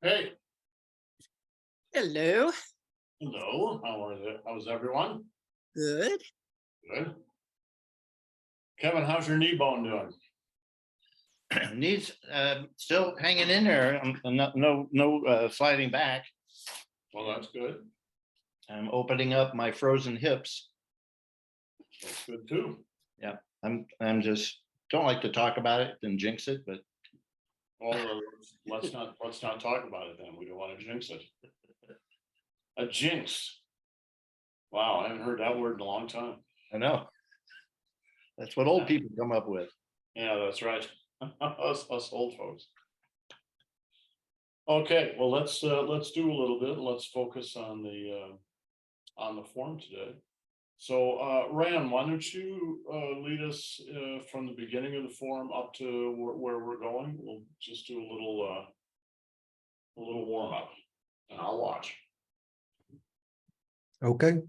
Hey, Hello. hello. How's everyone? Good. Good. Kevin, how's your knee bone doing? Knees still hanging in there. No sliding back. Well, that's good. I'm opening up my frozen hips. That's good too. Yeah, I'm just don't like to talk about it and jinx it, but Well, let's not talk about it then. We don't want to jinx it. A jinx. Wow, I haven't heard that word in a long time. I know that's what old people come up with. Yeah, that's right. us old folks. Okay, well let's do a little bit. Let's focus on the form today. So, Ram, why don't you lead us from the beginning of the forum up to where we're going? We'll just do a little warm up, and I'll watch. Okay.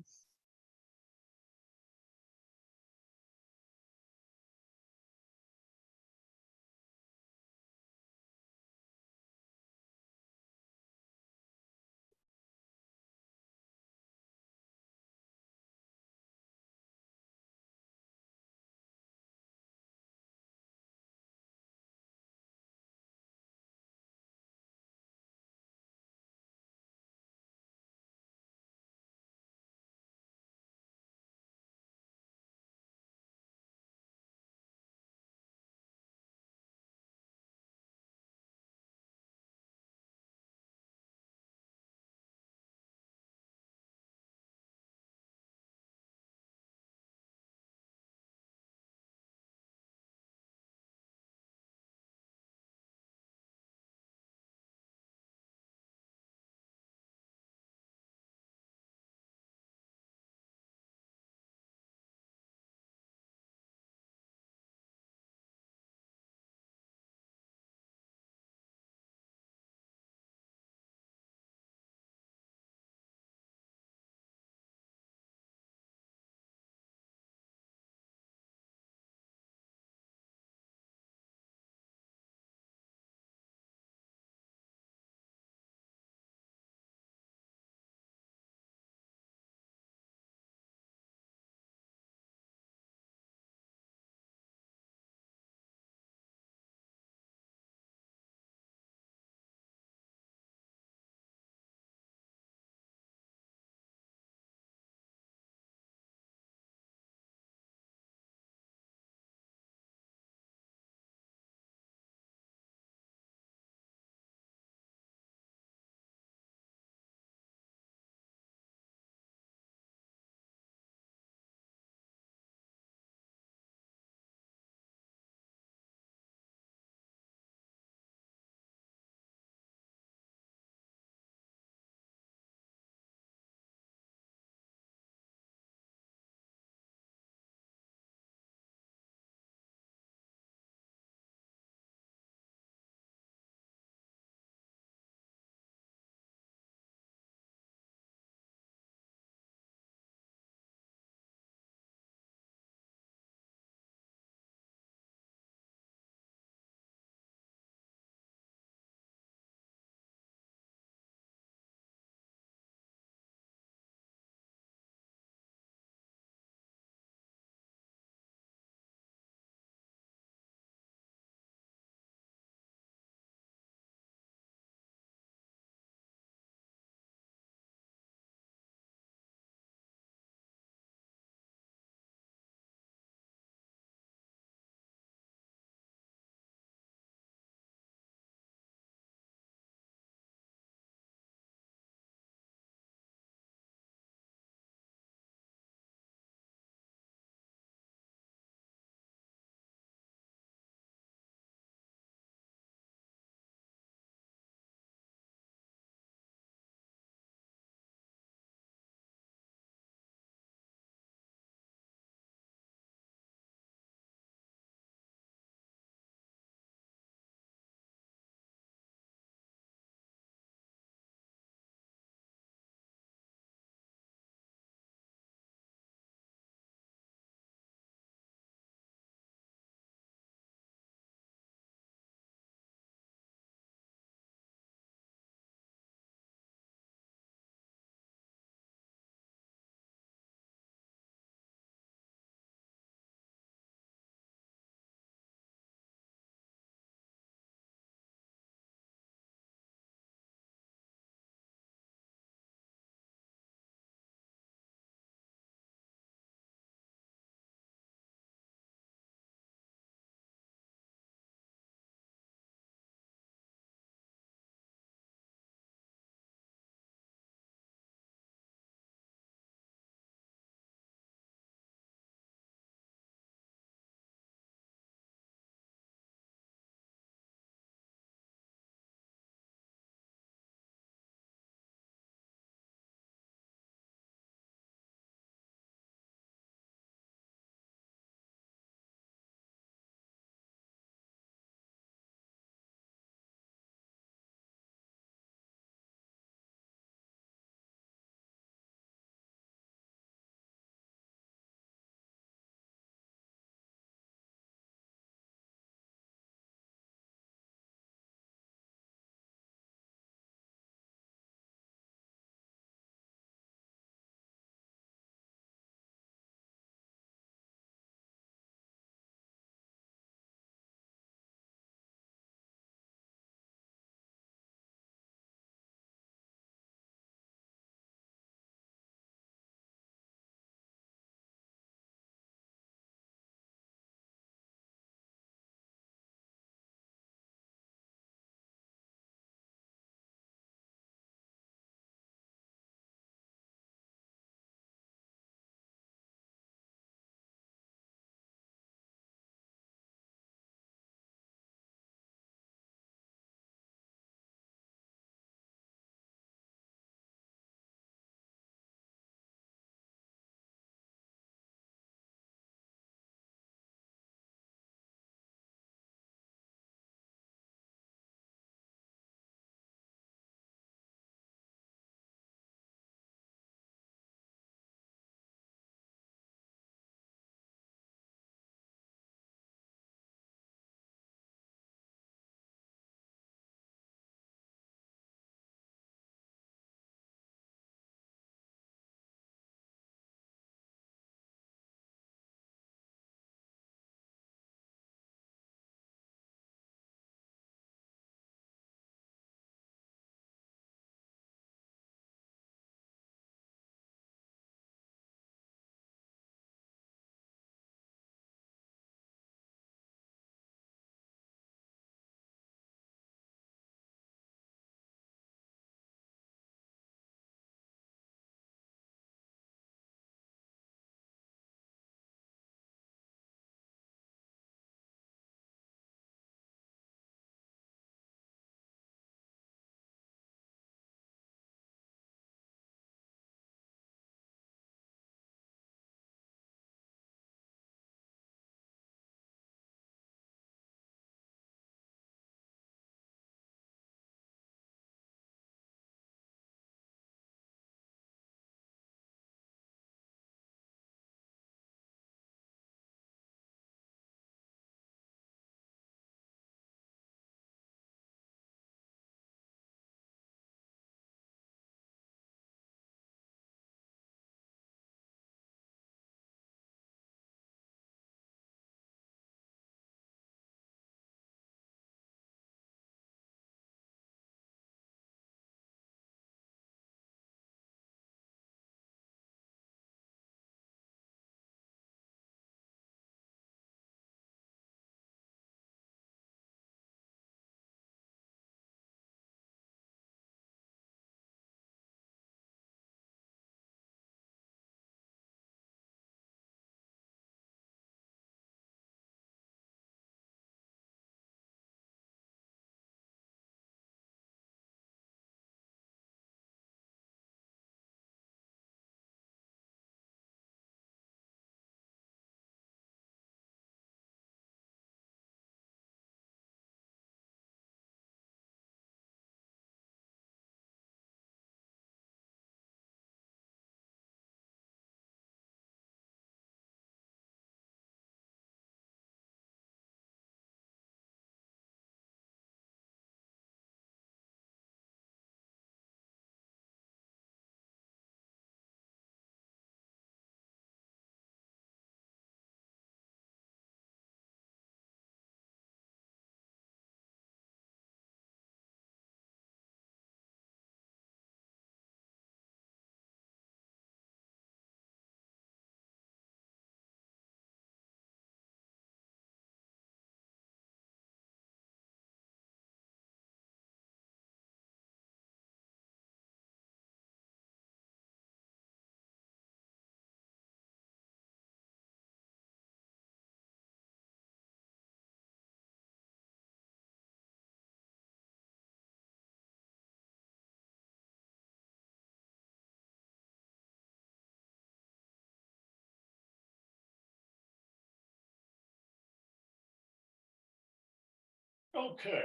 Okay.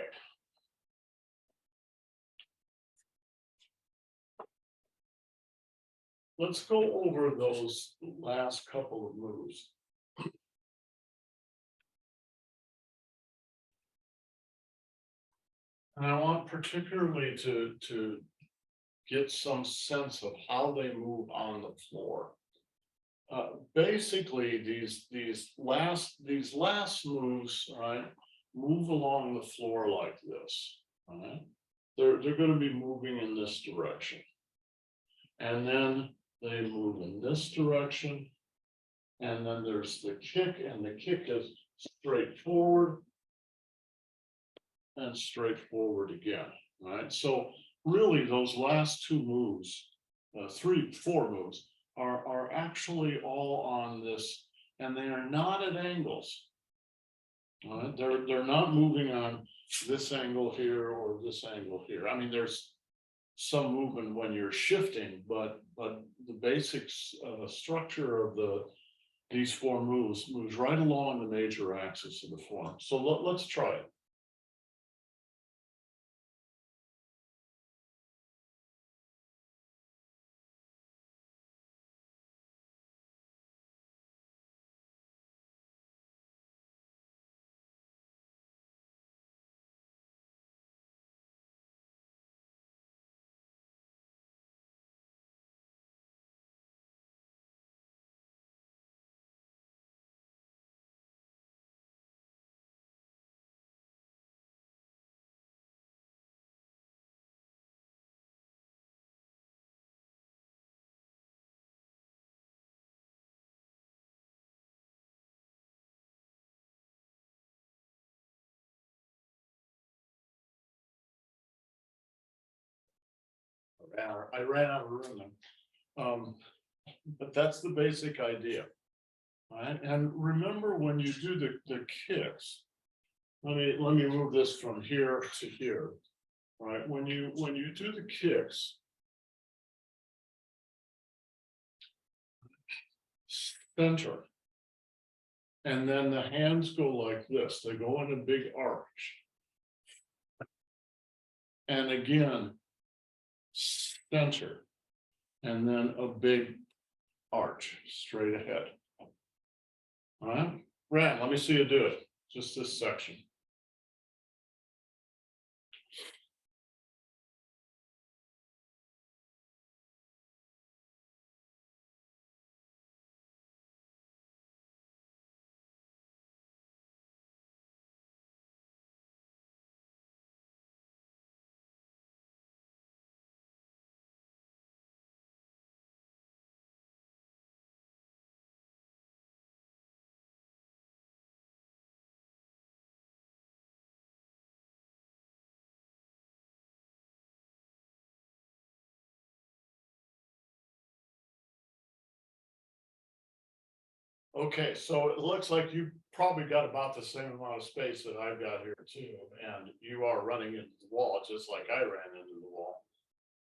Let's go over those last couple of moves. And I want particularly to get some sense of how they move on the floor. Basically, these last moves, right, move along the floor like this. Right? They're going to be moving in this direction. And then they move in this direction. And then there's the kick, and the kick is straight forward and straight forward again. Right. So really those last two moves, 4 moves are actually all on this, and they are not at angles. They're not moving on this angle here or this angle here. I mean, there's some movement when you're shifting, but the basics structure of these 4 moves moves right along the major axis of the form. So let's try it. I ran out of room. But that's the basic idea. Right? And remember, when you do the kicks, let me move this from here to here. Right? When you do the kicks, center. And then the hands go like this. They go in a big arch. And again, center. And then a big arch straight ahead. All right, Ran, let me see you do it. Just this section. Okay, so it looks like you probably got about the same amount of space that I've got here too, and you are running into the wall just like I ran into the wall.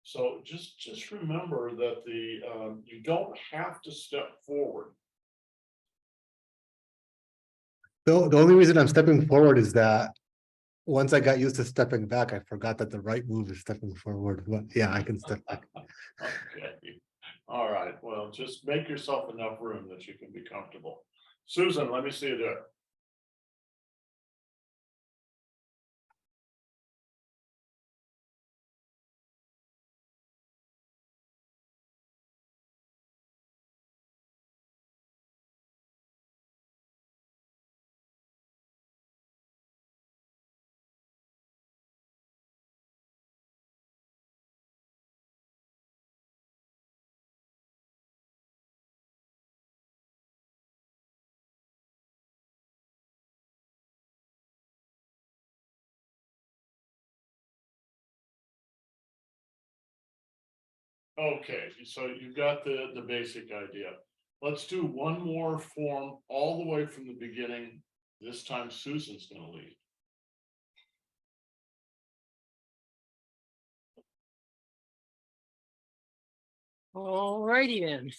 So just remember that you don't have to step forward. The only reason I'm stepping forward is that once I got used to stepping back, I forgot that the right move is stepping forward. But yeah, I can step back. Okay, all right. Well, just make yourself enough room that you can be comfortable. Susan, let me see you do it. Okay, so you've got the basic idea. Let's do one more form all the way from the beginning. This time Susan's going to lead. Alrighty then.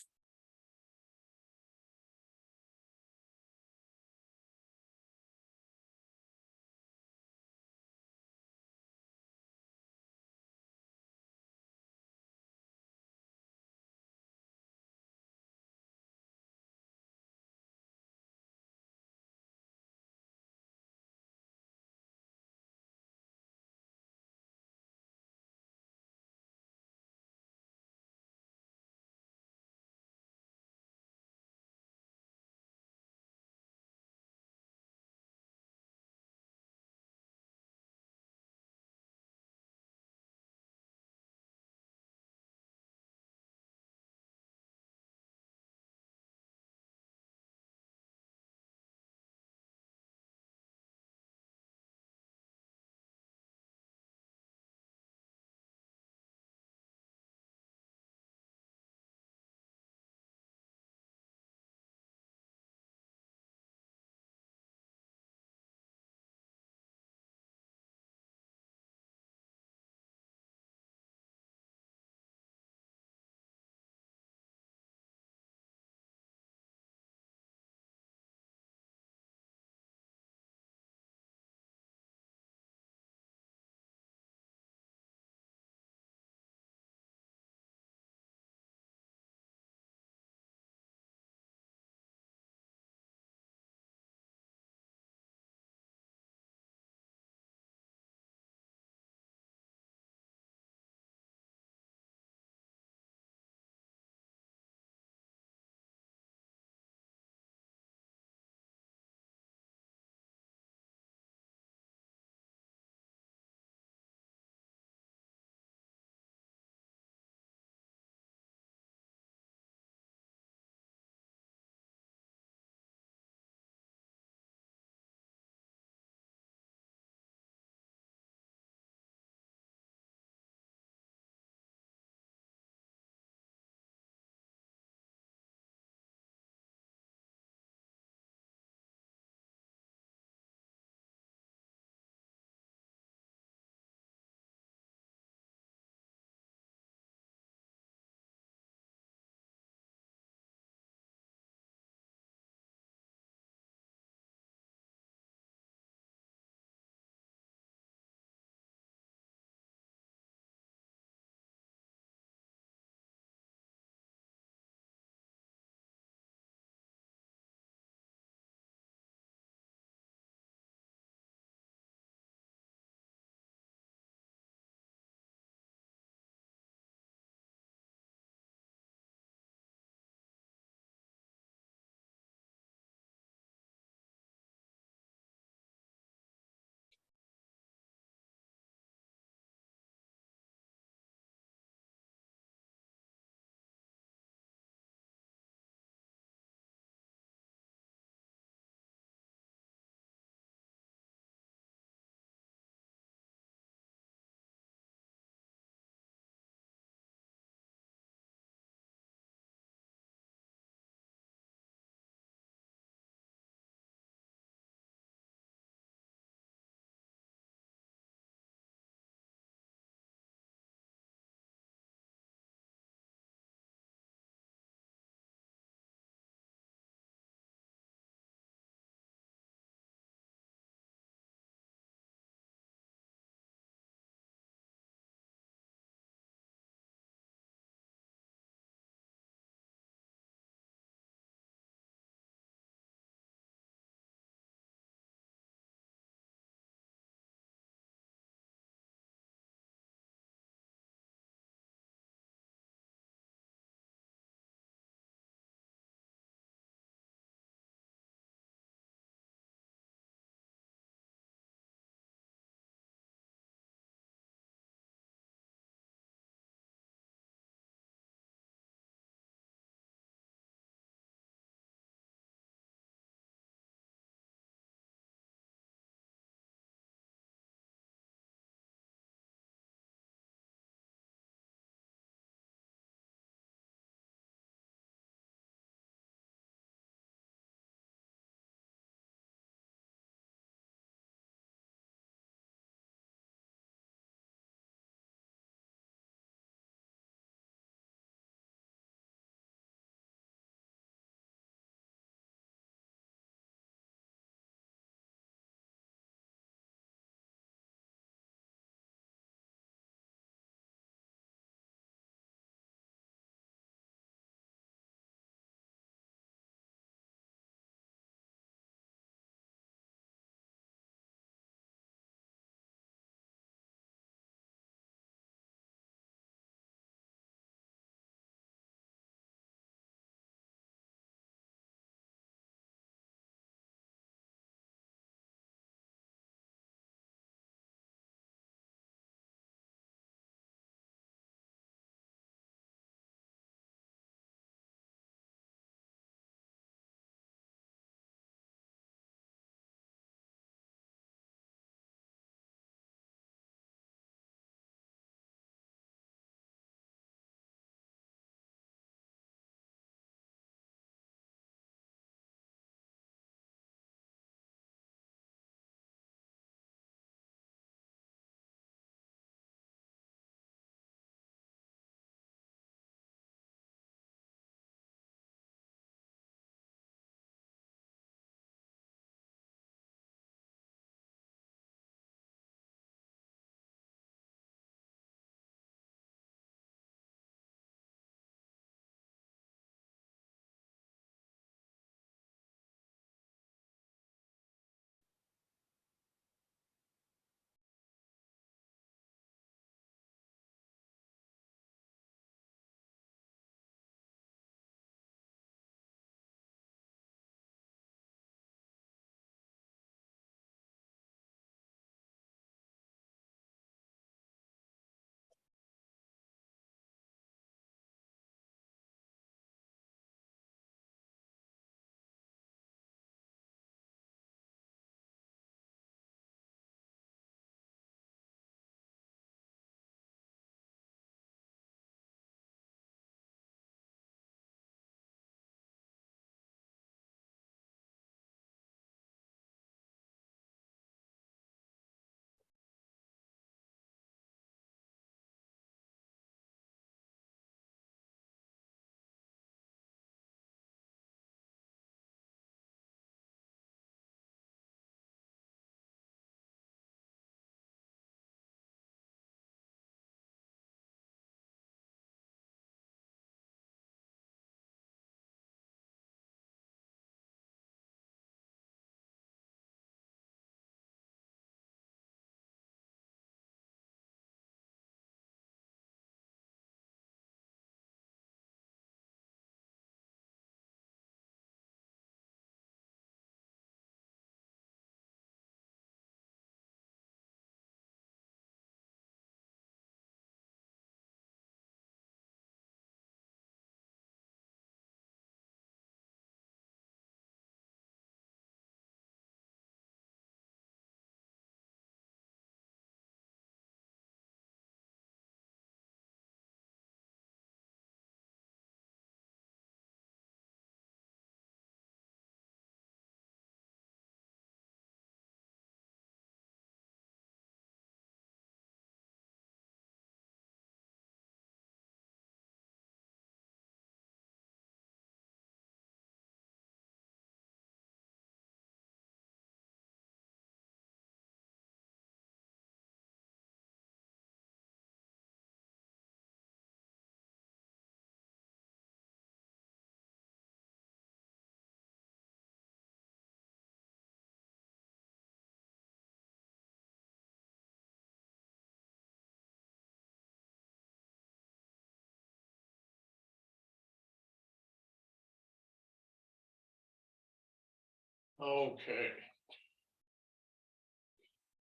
Okay.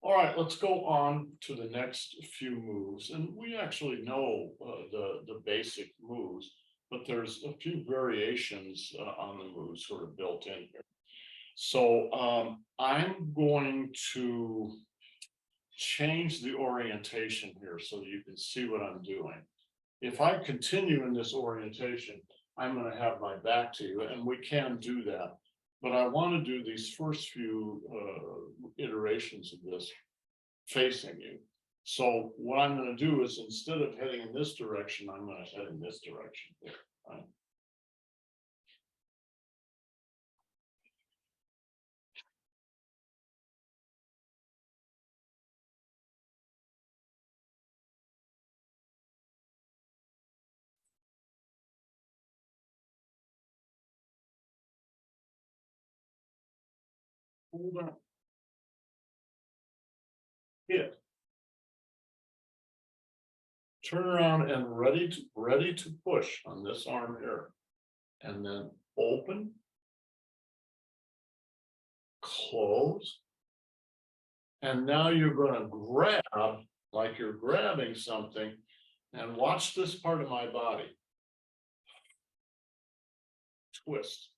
All right, let's go on to the next few moves, and we actually know the basic moves, but there's a few variations on the moves sort of built in here. So I'm going to change the orientation here so that you can see what I'm doing. If I continue in this orientation, I'm going to have my back to you, and we can do that. But I want to do these first few iterations of this facing you. So what I'm going to do is, instead of heading in this direction, I'm going to head in this direction here. Right? Hold on. Hit. Turn around and ready to push on this arm here. And then open. Close. And now you're going to grab like you're grabbing something, and watch this part of my body. Twist.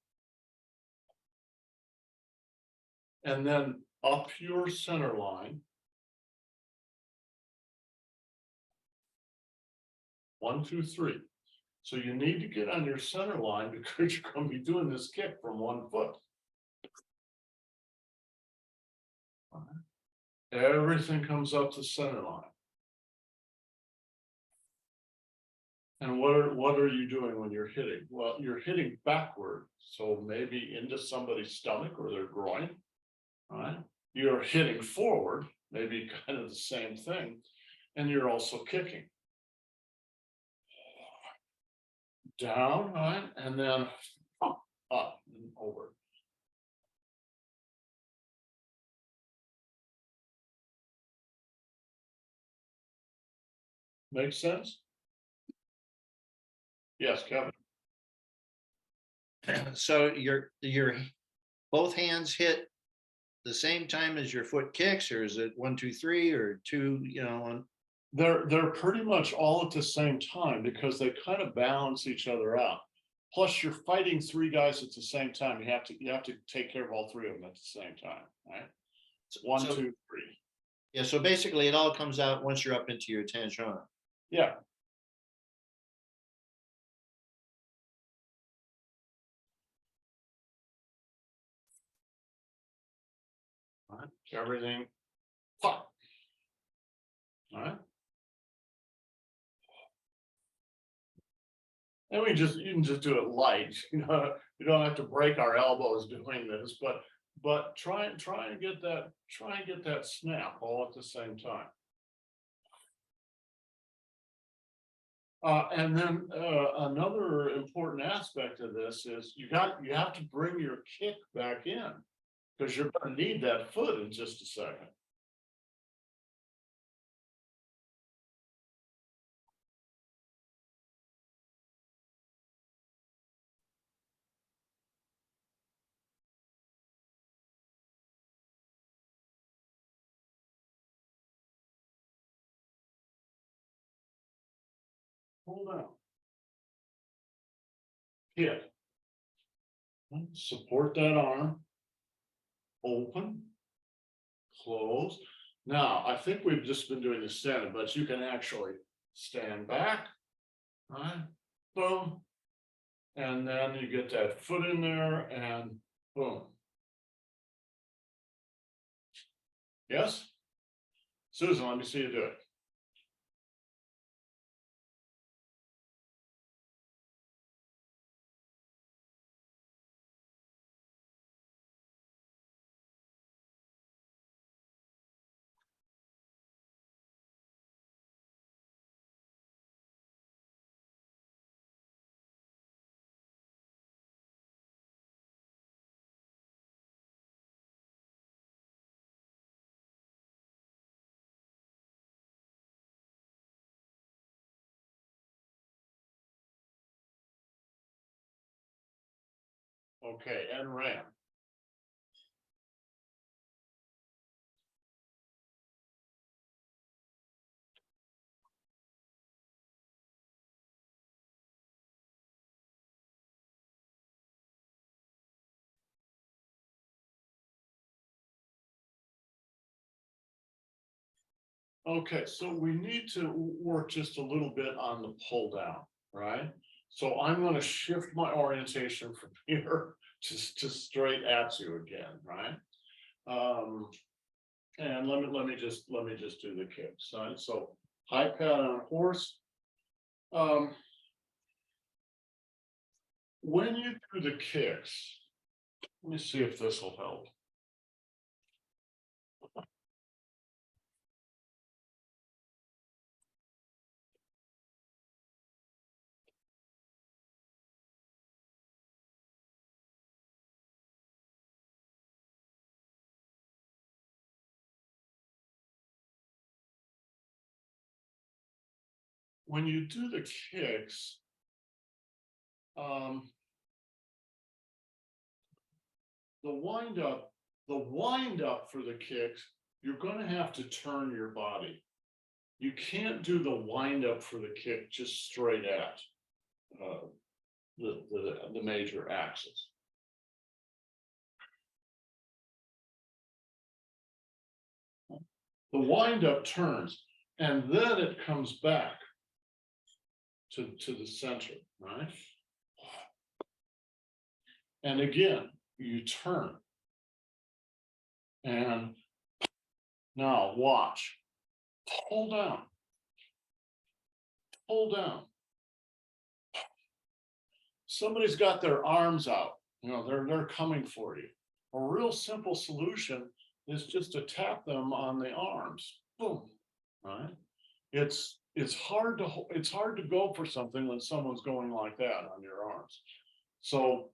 And then up your center line. 1, 2, 3. So you need to get on your center line because you're going to be doing this kick from one foot. Everything comes up to center line. And what are you doing when you're hitting? Well, you're hitting backward, so maybe into somebody's stomach or their groin. All right. You're hitting forward, maybe kind of the same thing, and you're also kicking. Down, right, and then up and over. Make sense? Yes, Kevin. So your both hands hit the same time as your foot kicks, or is it 1, 2, 3, or 2? You know, They're pretty much all at the same time because they kind of balance each other out. Plus, you're fighting 3 guys at the same time. You have to take care of all 3 of them at the same time, right? It's 1, 2, 3. Yeah. So basically, it all comes out once you're up into your tangent. Yeah. All right. Everything. Fuck. All right. And you can just do it light, you know, you don't have to break our elbows doing this, but try and get that snap all at the same time. And then another important aspect of this is you have to bring your kick back in, because you're going to need that foot in just a second. Hold on. Hit. Support that arm. Open. Close. Now, I think we've just been doing this standing, but you can actually stand back. All right. Boom. And then you get that foot in there and boom. Yes? Susan, let me see you do it. Okay, and ram. Okay, so we need to work just a little bit on the pull down, right? So I'm gonna shift my orientation from here to straight at you again, right? And let me just do the kicks, right? So high pat on horse. When you do the kicks, let me see if this will help. When you do the kicks, the wind up for the kicks, you're going to have to turn your body. You can't do the wind up for the kick just straight at the major axis. The wind up turns and then it comes back to the center, right? And again, you turn. And now watch. Pull down. Pull down. Somebody's got their arms out. You know, they're coming for you. A real simple solution is just to tap them on the arms. Boom. Right? It's hard to go for something when someone's going like that on your arms. So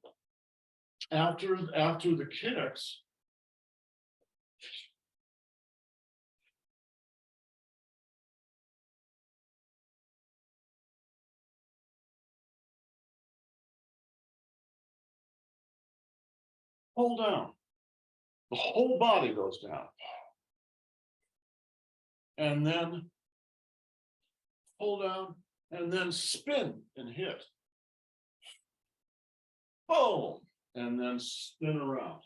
after the kicks, pull down. The whole body goes down. And then pull down and then spin and hit. Boom. And then spin around.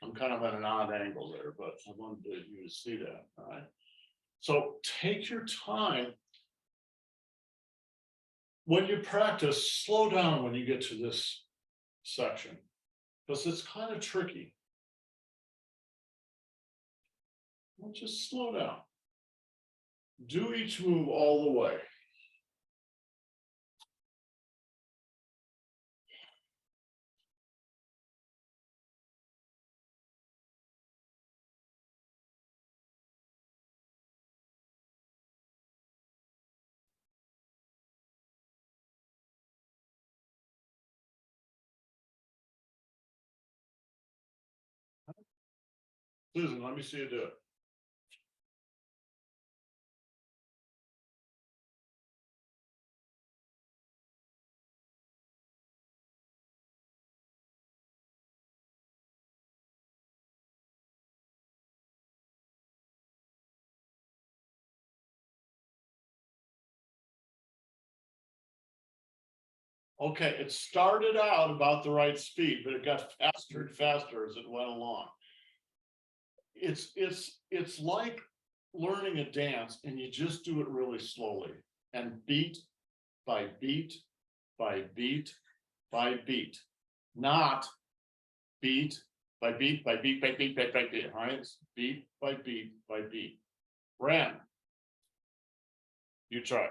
I'm kind of at an odd angle there, but I wanted you to see that. All right. So take your time. When you practice, slow down when you get to this section, because it's kind of tricky. Well, just slow down. Do each move all the way. Susan, let me see you do it. Okay, it started out about the right speed, but it got faster and faster as it went along. It's like learning a dance and you just do it really slowly and beat by beat by beat by beat, not beat by beat by beat by beat by beat, right? It's beat by beat by beat. Ran. You try.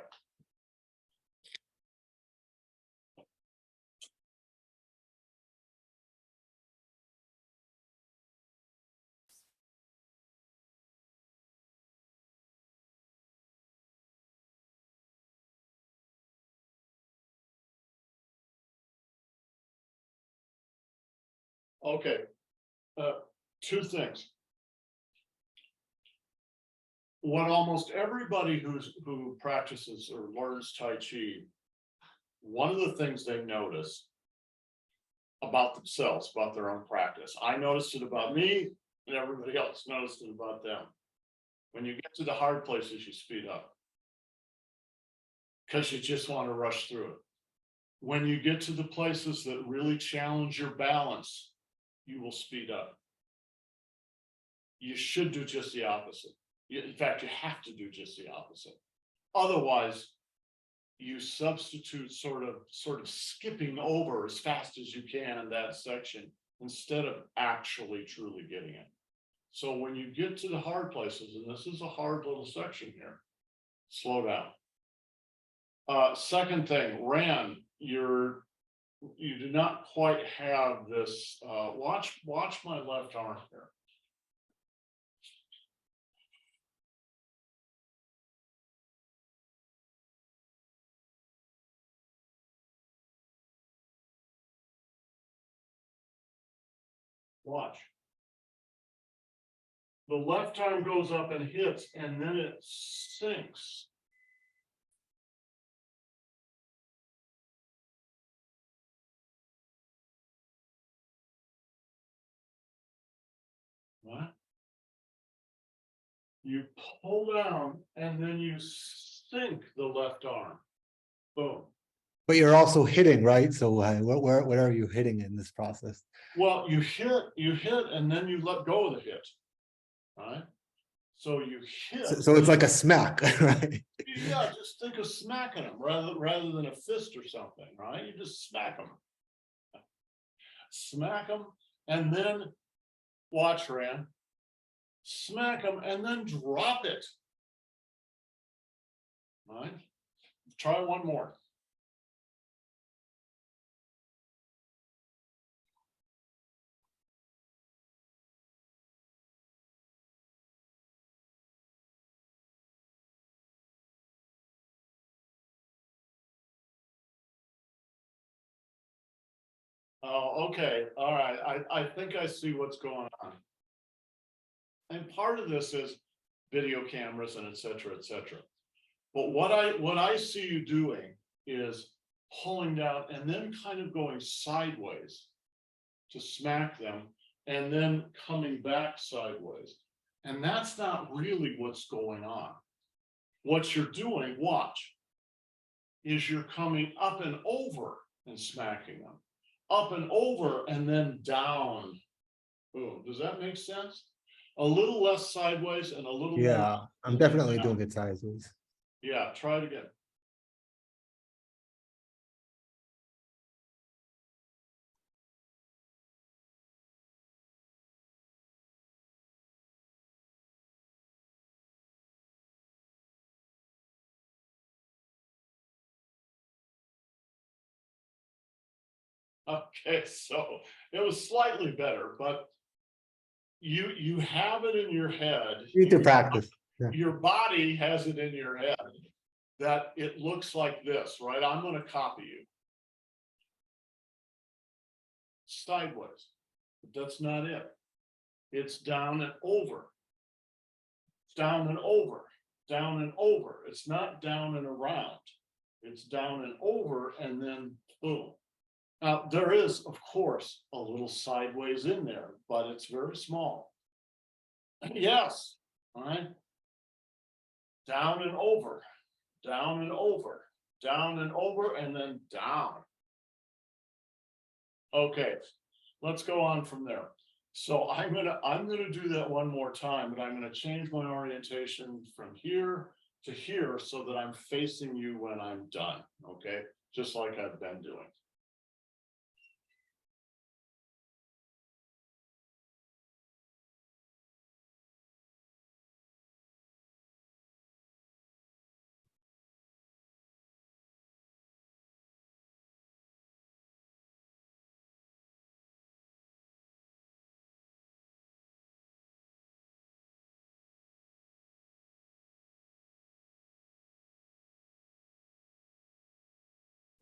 Okay, two things. What almost everybody who practices or learns Tai Chi, one of the things they notice about themselves, about their own practice. I noticed it about me, and everybody else noticed it about them. When you get to the hard places, you speed up because you just want to rush through it. When you get to the places that really challenge your balance, you will speed up. You should do just the opposite. In fact, you have to do just the opposite. Otherwise, you substitute sort of skipping over as fast as you can in that section instead of actually truly getting it. So when you get to the hard places, and this is a hard little section here, slow down. Second thing, Ran, you do not quite have this. Watch my left arm here. Watch. The left arm goes up and hits, and then it sinks. What? You pull down and then you sink the left arm. Boom. But you're also hitting, right? So where are you hitting in this process? Well, you hit, and then you let go of the hit. Right? So you hit. So it's like a smack, right? Yeah, just think of smacking them rather than a fist or something, right? You just smack them. Smack them, and then watch, Ran. Smack them and then drop it. All right. Try one more. Oh, okay. All right. I think I see what's going on. And part of this is video cameras and et cetera, et cetera. But what I see you doing is pulling down and then kind of going sideways to smack them and then coming back sideways. And that's not really what's going on. What you're doing, watch, is you're coming up and over and smacking them. Up and over and then down. Boom. Does that make sense? A little less sideways and a little Yeah, more. I'm definitely doing it sideways. Yeah, try it again. Okay, so it was slightly better, but you have it in your head. You need to practice. Yeah. Your body has it in your head that it looks like this, right? I'm going to copy you. Sideways, but that's not it. It's down and over. Down and over, down and over. It's not down and around. It's down and over and then boom. Now, there is, of course, a little sideways in there, but it's very small. Yes, all right. Down and over, down and over, down and over, and then down. Okay, let's go on from there. So I'm gonna do that one more time, but I'm gonna change my orientation from here to here so that I'm facing you when I'm done, okay? Just like I've been doing.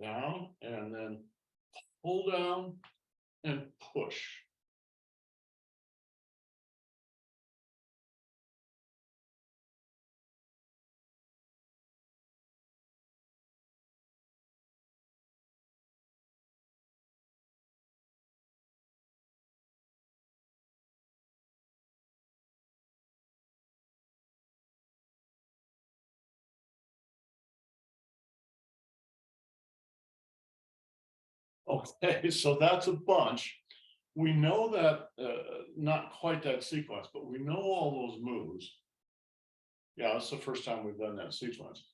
Down and then pull down and push. Okay, so that's a bunch. We know that, not quite that sequence, but we know all those moves. Yeah, it's the first time we've done that sequence.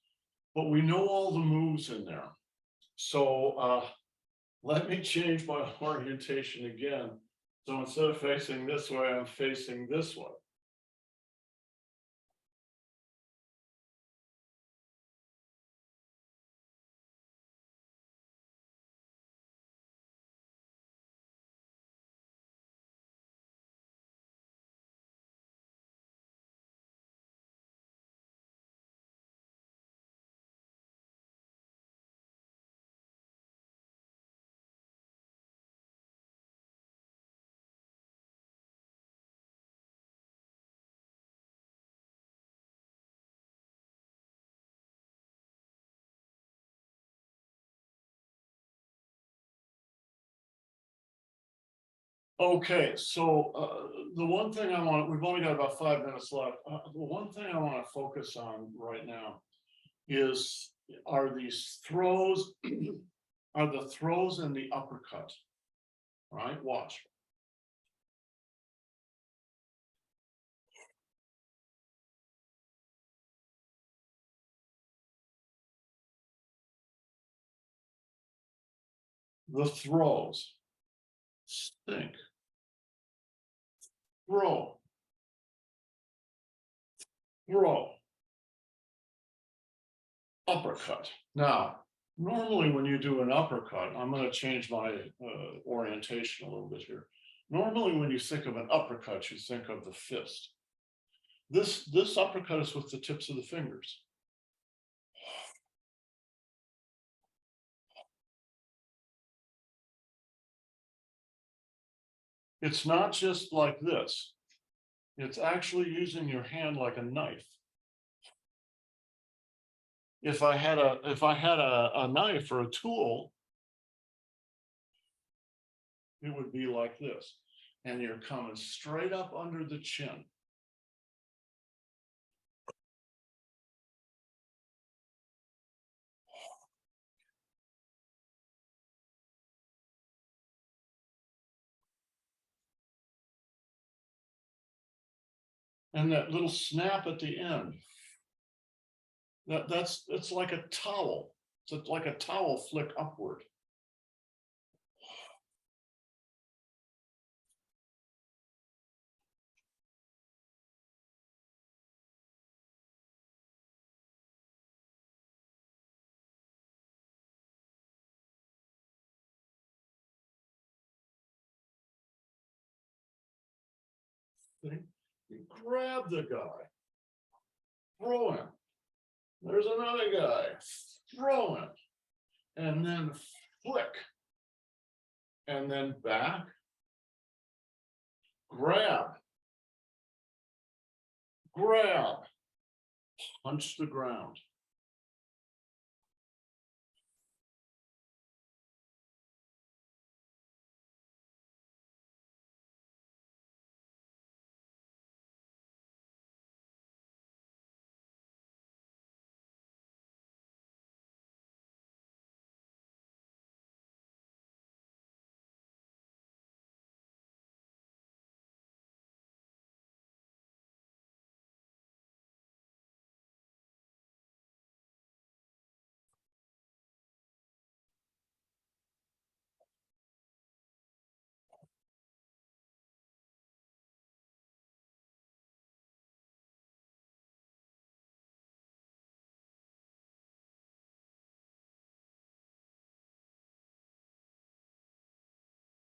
But we know all the moves in there. So let me change my orientation again. So instead of facing this way, I'm facing this way. Okay, so the one thing I want, we've only got about 5 minutes left. The one thing I want to focus on right now is, are these throws, are the throws and the uppercut. All right, watch. The throws. Stink. Throw. Throw. Uppercut. Now, normally when you do an uppercut, I'm going to change my orientation a little bit here. Normally when you think of an uppercut, you think of the fist. This uppercut is with the tips of the fingers. It's not just like this. It's actually using your hand like a knife. If I had a knife or a tool, it would be like this. And you're coming straight up under the chin. And that little snap at the end. It's like a towel. It's like a towel flick upward. You grab the guy, throw him. There's another guy, throw him, and then flick, and then back, grab, grab, punch the ground.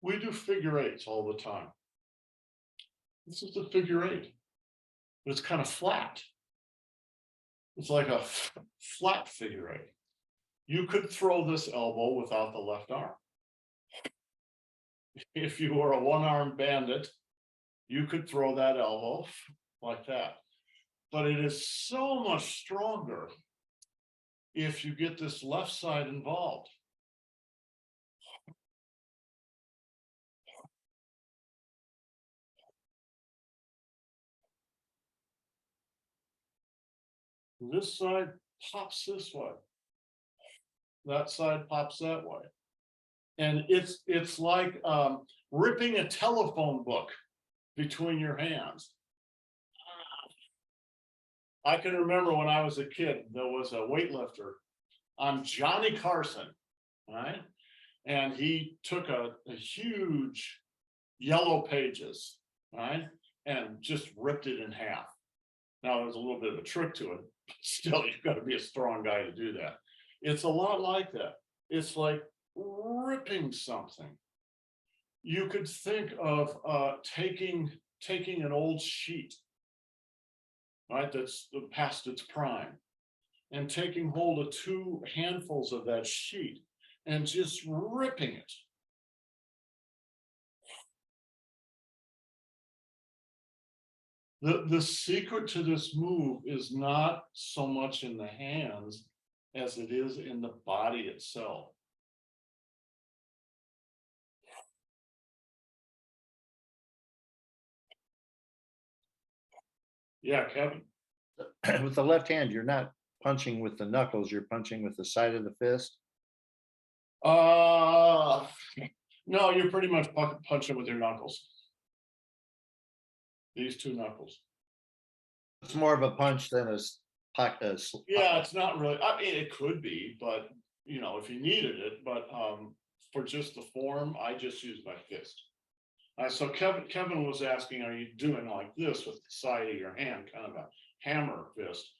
We do figure eights all the time. This is the figure eight, but it's kind of flat. It's like a flat figure eight. You could throw this elbow without the left arm. If you were a one-armed bandit, you could throw that elbow like that. But it is so much stronger if you get this left side involved. This side pops this way. That side pops that way. And it's like ripping a telephone book between your hands. I can remember when I was a kid, there was a weightlifter on Johnny Carson, right? And he took a huge yellow pages, right? And just ripped it in half. Now, there's a little bit of a trick to it, but still, you've got to be a strong guy to do that. It's a lot like that. It's like ripping something. You could think of taking an old sheet, right, that's past its prime, and taking hold of 2 handfuls of that sheet and just ripping it. The secret to this move is not so much in the hands as it is in the body itself. Yeah, Kevin. With the left hand, you're not punching with the knuckles, you're punching with the side of the fist. No, you're pretty much punching with your knuckles. These 2 knuckles. It's more of a punch than Yeah, it's not really, I mean, it could be, but you know, if you needed it, but for just the form, I just use my fist. So Kevin was asking, are you doing like this with the side of your hand, kind of a hammer fist?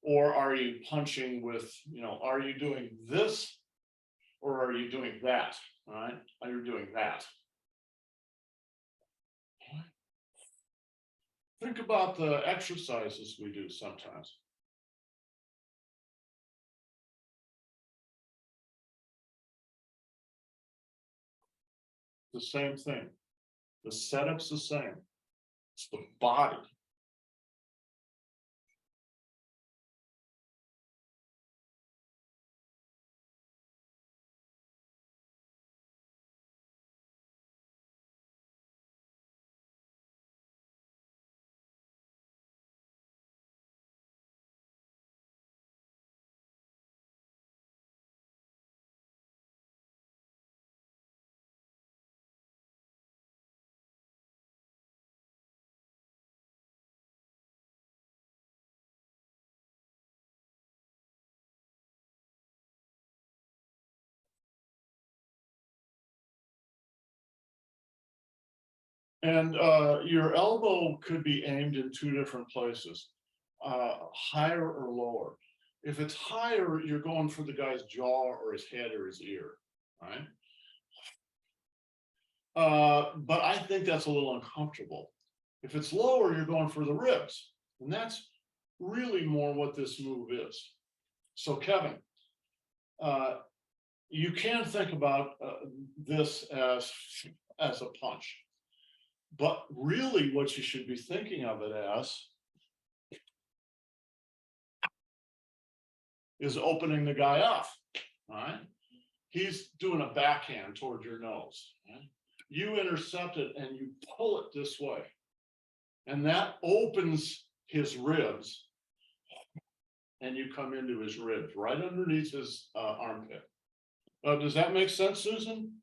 Or are you punching with, you know, are you doing this? Or are you doing that? All right, are you doing that? Think about the exercises we do sometimes. The same thing. The setup's the same. It's the body. And your elbow could be aimed in 2 different places, higher or lower. If it's higher, you're going for the guy's jaw or his head or his ear, right? But I think that's a little uncomfortable. If it's lower, you're going for the ribs, and that's really more what this move is. So Kevin, you can think about this as a punch. But really what you should be thinking of it as is opening the guy up, all right? He's doing a backhand toward your nose. Right? You intercept it and you pull it this way. And that opens his ribs. And you come into his ribs, right underneath his armpit. Does that make sense, Susan?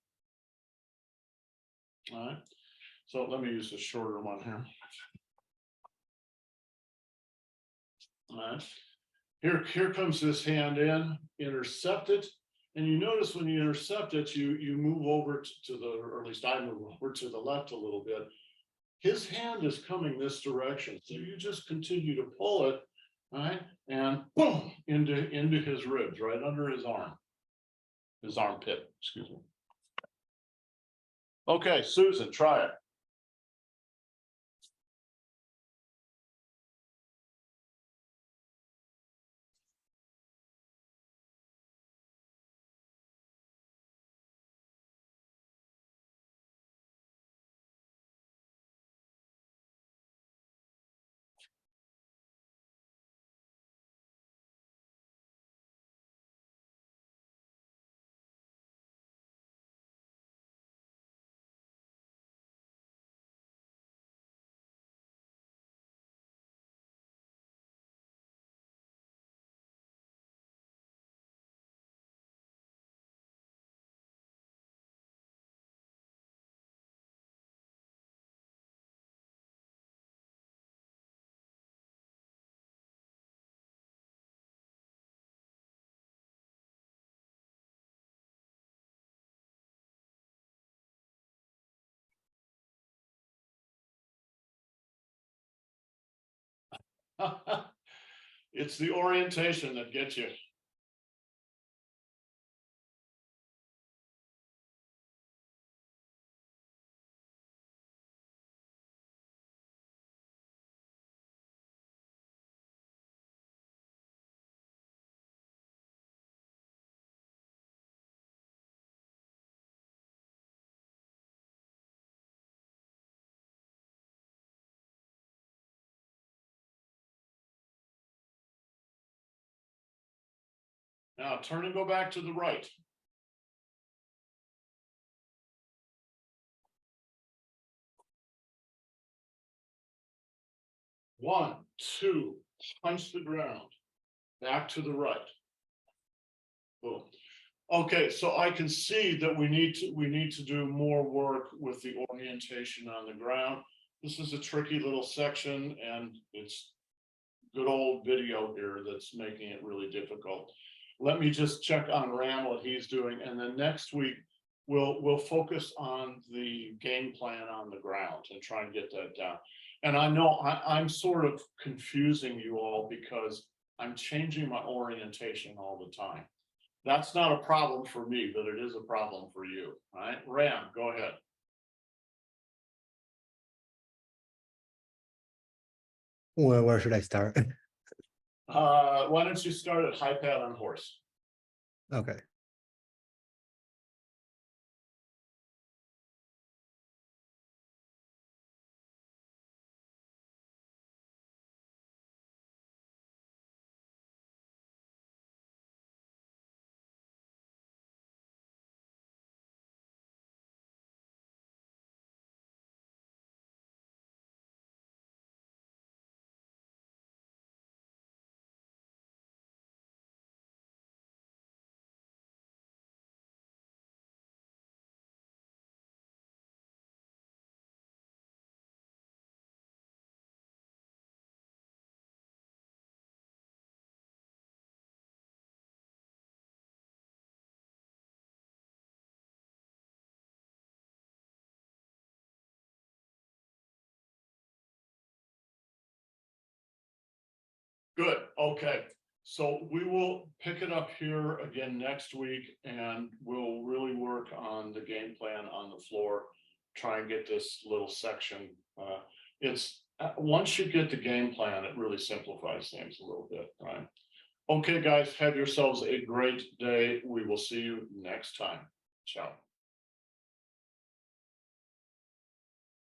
All right. So let me use a shorter one here. All right. Here comes this hand in, intercept it. And you notice when you intercept it, you move over to the, or at least I move over to the left a little bit. His hand is coming this direction. So you just continue to pull it, right? And boom, into his ribs, right under his arm. His armpit, excuse me. Okay, Susan, try it. It's the orientation that gets you. Now turn and go back to the right. One, two, punch the ground, back to the right. Boom. Okay, so I can see that we need to do more work with the orientation on the ground. This is a tricky little section, and it's good old video here that's making it really difficult. Let me just check on Ram what he's doing, and then next week we'll focus on the game plan on the ground and try and get that down. And I know I'm sort of confusing you all because I'm changing my orientation all the time. That's not a problem for me, but it is a problem for you, right? Ram, go ahead. Where should I start? Why don't you start at high pad on horse? Okay. Good, okay. So we will pick it up here again next week, and we'll really work on the game plan on the floor. Try and get this little section. Once you get the game plan, it really simplifies things a little bit, right? Okay, guys, have yourselves a great day. We will see you next time. Ciao.